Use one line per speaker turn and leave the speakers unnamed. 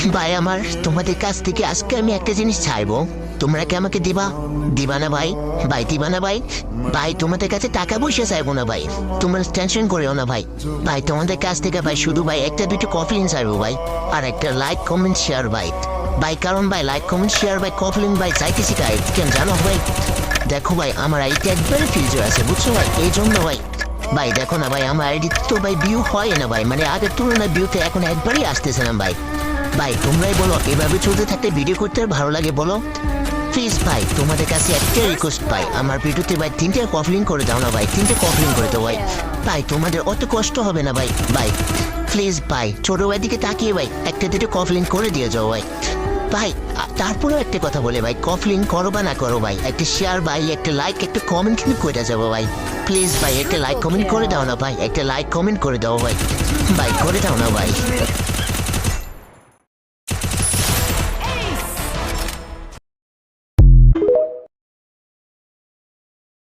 ভাই আমার তোমাদের কাছ থেকে আজকে আমি একটা জিনিস চাইবো, তোমরা কি আমাকে দিবা? দিবা না ভাই? ভাই দিবা না ভাই? ভাই তোমাদের কাছে টাকা পয়সা চাইবো না ভাই, তোমরা টেনশন করিও না ভাই। ভাই তোমাদের কাছ থেকে ভাই শুধু ভাই একটা দুটো কফলিন চাইবো ভাই, আর একটা লাইক কমেন্ট শেয়ার ভাই। ভাই কারণ ভাই লাইক কমেন্ট শেয়ার ভাই কফলিন ভাই চাইতেছি তাই কেন জানো ভাই? দেখো ভাই আমার আইডিতে একবারে ফিউচার আছে বুঝছো ভাই, এই জন্য ভাই। ভাই দেখো না ভাই আমার আইডি তো ভাই ভিউ হয় না ভাই, মানে আগের তুলনায় ভিউতে এখন একবারই আসতেছে না ভাই। ভাই তোমরাই বলো এভাবে চলতে থাকতে ভিডিও করতে আর ভালো লাগে বলো? প্লিজ ভাই তোমাদের কাছে একটা রিকোয়েস্ট ভাই, আমার ভিডিওতে ভাই 3টে কফলিং করে দাও না ভাই, 3টে কফলিং করে দাও ভাই। ভাই তোমাদের অত কষ্ট হবে না ভাই। ভাই প্লিজ ভাই ছোট ভাই দিকে তাকিয়ে ভাই একটা দুটো কফলিং করে দিয়ে যাও ভাই। ভাই তারপরেও একটা কথা বলে ভাই, কফলিং করো বা না করো ভাই, একটা শেয়ার ভাই, একটা লাইক, একটা কমেন্ট কিন্তু করে যাবো ভাই। প্লিজ ভাই একটা লাইক কমেন্ট করে দাও না ভাই, একটা লাইক কমেন্ট করে দাও ভাই। ভাই করে দাও না ভাই।